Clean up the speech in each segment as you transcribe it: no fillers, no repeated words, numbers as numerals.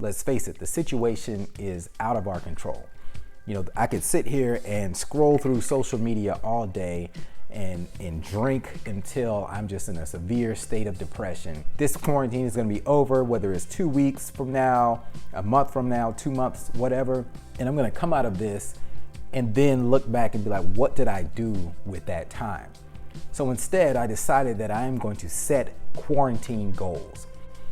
Let's face it, the situation is out of our control. You know, I could sit here and scroll through social media all day and drink until I'm just in a severe state of depression. This quarantine is gonna be over, whether it's 2 weeks from now, a month from now, 2 months, whatever. And I'm gonna come out of this and then look back and be like, what did I do with that time? So instead, I decided that I am going to set quarantine goals.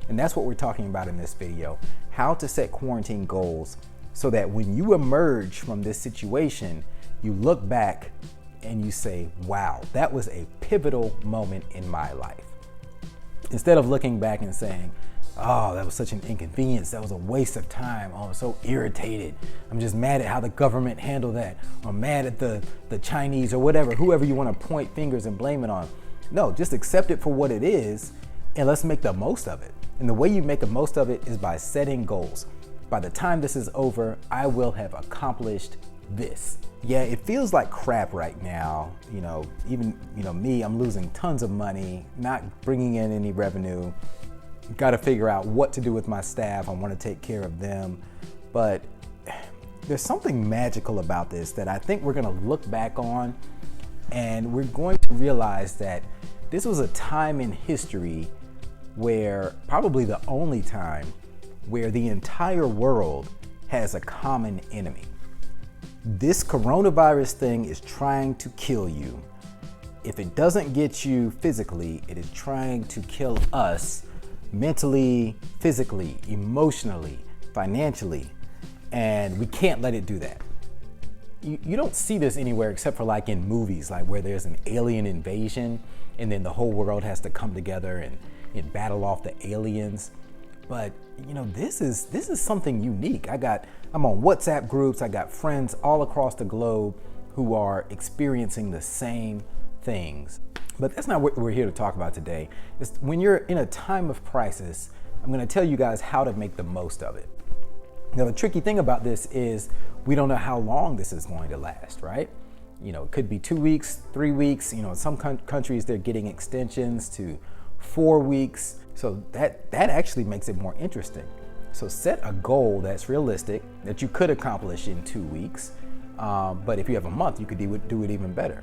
And that's what we're talking about in this video, how to set quarantine goals so that when you emerge from this situation, you look back and you say, wow, that was a pivotal moment in my life. Instead of looking back and saying, oh, that was such an inconvenience, that was a waste of time, oh, I'm so irritated, I'm just mad at how the government handled that, or mad at the Chinese or whatever, whoever you want to point fingers and blame it on. No, just accept it for what it is and let's make the most of it. And the way you make the most of it is by setting goals. By the time this is over, I will have accomplished this. Yeah, it feels like crap right now. Even me, I'm losing tons of money, not bringing in any revenue. Got to figure out what to do with my staff. I want to take care of them. But there's something magical about this that I think we're going to look back on and we're going to realize that this was a time in history where, probably the only time, where the entire world has a common enemy. This coronavirus thing is trying to kill you. If it doesn't get you physically, it is trying to kill us mentally, physically, emotionally, financially, and we can't let it do that. You don't see this anywhere except for like in movies, like where there's an alien invasion and then the whole world has to come together and battle off the aliens. But this is something unique. I'm on WhatsApp groups. I got friends all across the globe who are experiencing the same things. But that's not what we're here to talk about today. It's when you're in a time of crisis, I'm going to tell you guys how to make the most of it. Now, the tricky thing about this is we don't know how long this is going to last, right? It could be 2 weeks, 3 weeks. In some countries, they're getting extensions to 4 weeks. So that actually makes it more interesting. So set a goal that's realistic, that you could accomplish in 2 weeks. But if you have a month, you could do it even better.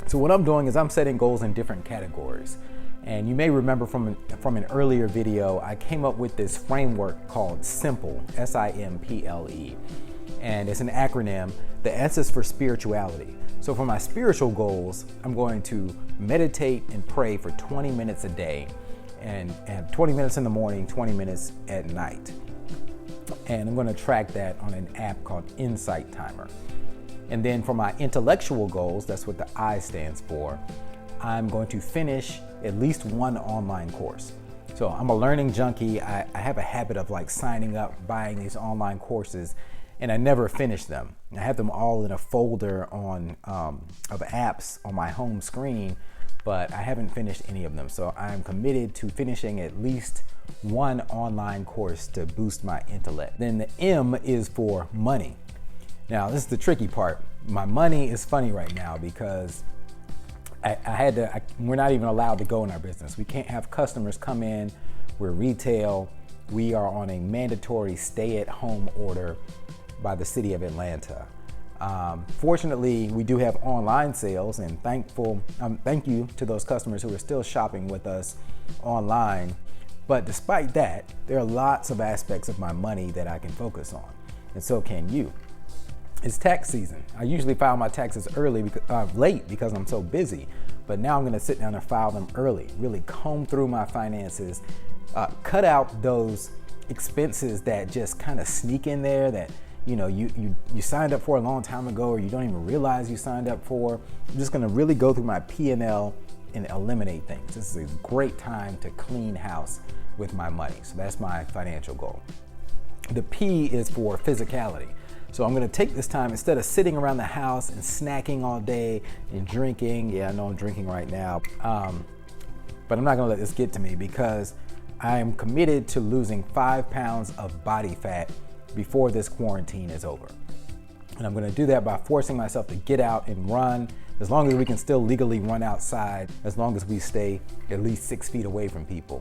So what I'm doing is I'm setting goals in different categories. And you may remember from an earlier video, I came up with this framework called SIMPLE, S-I-M-P-L-E. And it's an acronym that answers for spirituality. So for my spiritual goals, I'm going to meditate and pray for 20 minutes a day, and 20 minutes in the morning, 20 minutes at night. And I'm going to track that on an app called Insight Timer. And then for my intellectual goals, that's what the I stands for, I'm going to finish at least one online course. So I'm a learning junkie. I have a habit of like signing up, buying these online courses, and I never finish them. I have them all in a folder of apps on my home screen, but I haven't finished any of them. So I'm committed to finishing at least one online course to boost my intellect. Then the M is for money. Now, this is the tricky part. My money is funny right now because we're not even allowed to go in our business. We can't have customers come in. We're retail. We are on a mandatory stay-at-home order by the city of Atlanta. Fortunately, we do have online sales, and thank you to those customers who are still shopping with us online. But despite that, there are lots of aspects of my money that I can focus on, and so can you. It's tax season. I usually file my taxes late because I'm so busy, but now I'm gonna sit down and file them early, really comb through my finances, cut out those expenses that just kind of sneak in there that you signed up for a long time ago, or you don't even realize you signed up for. I'm just gonna really go through my P&L and eliminate things. This is a great time to clean house with my money. So that's my financial goal. The P is for physicality. So I'm gonna take this time, instead of sitting around the house and snacking all day and drinking, yeah, I know I'm drinking right now, but I'm not gonna let this get to me because I am committed to losing 5 pounds of body fat before this quarantine is over. And I'm gonna do that by forcing myself to get out and run, as long as we can still legally run outside, as long as we stay at least 6 feet away from people.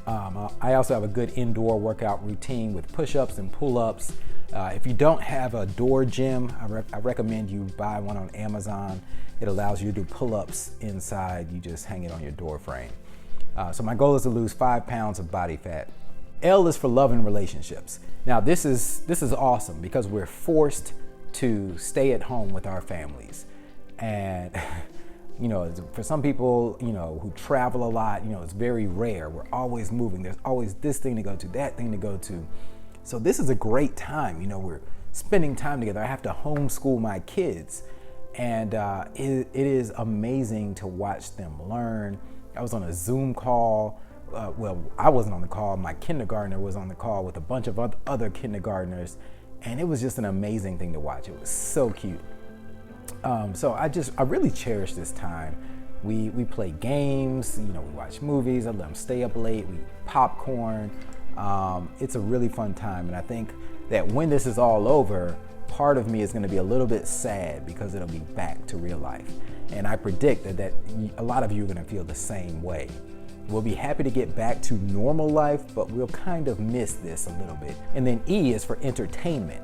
I also have a good indoor workout routine with push-ups and pull-ups. If you don't have a door gym, I recommend you buy one on Amazon. It allows you to do pull-ups inside. You just hang it on your door frame. So my goal is to lose 5 pounds of body fat. L is for love and relationships. Now this is awesome because we're forced to stay at home with our families. And you know, for some people, you know, who travel a lot, you know, it's very rare. We're always moving. There's always this thing to go to, that thing to go to. So this is a great time. You know, we're spending time together. I have to homeschool my kids, and it is amazing to watch them learn. I was on a Zoom call. Well, I wasn't on the call. My kindergartner was on the call with a bunch of other kindergartners, and it was just an amazing thing to watch. It was so cute. So I really cherish this time. We play games, you know, we watch movies. I let them stay up late. We eat popcorn. It's a really fun time, and I think that when this is all over, part of me is going to be a little bit sad because it'll be back to real life. And I predict that a lot of you are going to feel the same way. We'll be happy to get back to normal life, but we'll kind of miss this a little bit. And then E is for entertainment.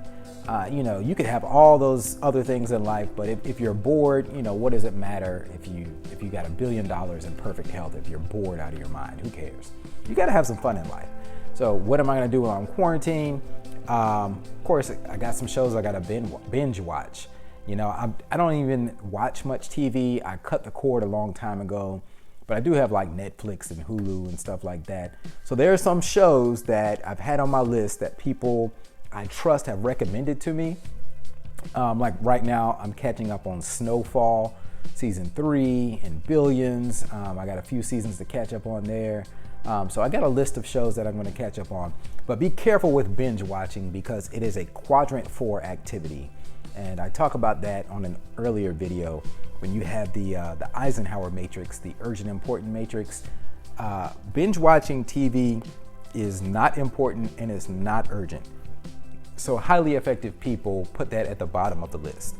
You know, you could have all those other things in life, but if you're bored, you know, what does it matter if you got $1 billion in perfect health? If you're bored out of your mind, who cares? You got to have some fun in life. So what am I going to do while I'm quarantined? Of course, I got some shows I got to binge watch. You know, I don't even watch much TV. I cut the cord a long time ago, but I do have like Netflix and Hulu and stuff like that. So there are some shows that I've had on my list that people I trust have recommended to me. Like right now, I'm catching up on Snowfall season 3 and Billions. I got a few seasons to catch up on there. So I got a list of shows that I'm going to catch up on. But be careful with binge watching because it is a quadrant 4 activity. And I talk about that on an earlier video when you have the Eisenhower matrix, the urgent important matrix. Binge watching TV is not important and it's not urgent. So highly effective people put that at the bottom of the list.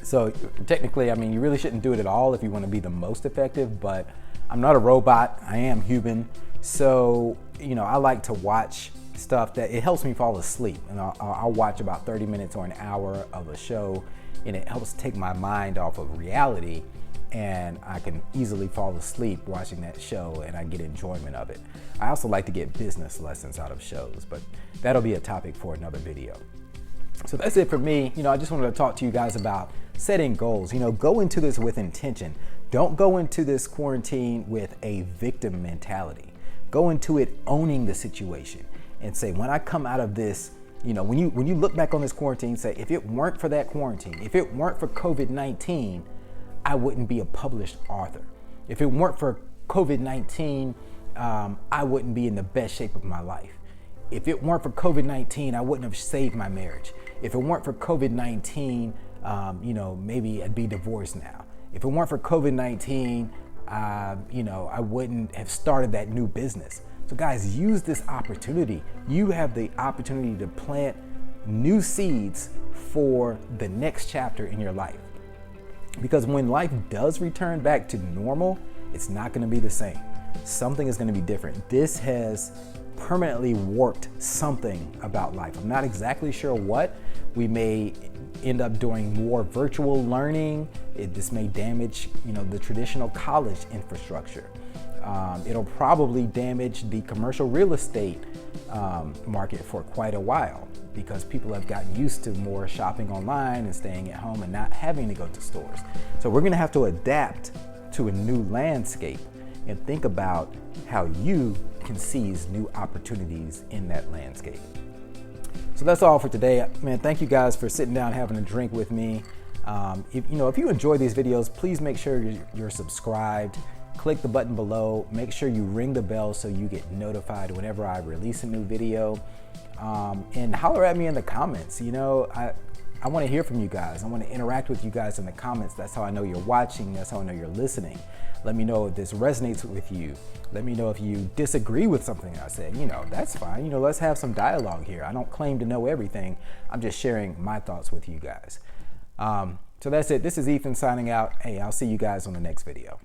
So technically, I mean, you really shouldn't do it at all if you want to be the most effective, but I'm not a robot, I am human. So, you know, I like to watch stuff that it helps me fall asleep. And I'll watch about 30 minutes or an hour of a show, and it helps take my mind off of reality, and I can easily fall asleep watching that show and I get enjoyment of it. I also like to get business lessons out of shows, but that'll be a topic for another video. So that's it for me. You know, I just wanted to talk to you guys about setting goals. You know, go into this with intention. Don't go into this quarantine with a victim mentality. Go into it owning the situation and say, when I come out of this, you know, when you look back on this quarantine, say, if it weren't for that quarantine, if it weren't for COVID-19, I wouldn't be a published author. If it weren't for COVID-19, I wouldn't be in the best shape of my life. If it weren't for COVID-19, I wouldn't have saved my marriage. If it weren't for COVID-19, you know, maybe I'd be divorced now. If it weren't for COVID-19, you know, I wouldn't have started that new business. So guys, use this opportunity. You have the opportunity to plant new seeds for the next chapter in your life. Because when life does return back to normal, it's not going to be the same. Something is going to be different. This has permanently warped something about life. I'm not exactly sure what. We may end up doing more virtual learning. This may damage, you know, the traditional college infrastructure. It'll probably damage the commercial real estate market for quite a while because people have gotten used to more shopping online and staying at home and not having to go to stores. So we're going to have to adapt to a new landscape and think about how you can seize new opportunities in that landscape. So that's all for today. Man, thank you guys for sitting down having a drink with me. If you enjoy these videos, please make sure you're subscribed. Click the button below. Make sure you ring the bell so you get notified whenever I release a new video. And holler at me in the comments. You know, I want to hear from you guys. I want to interact with you guys in the comments. That's how I know you're watching. That's how I know you're listening. Let me know if this resonates with you. Let me know if you disagree with something I said. You know, that's fine. You know, let's have some dialogue here. I don't claim to know everything. I'm just sharing my thoughts with you guys. So that's it. This is Ethan signing out. Hey, I'll see you guys on the next video.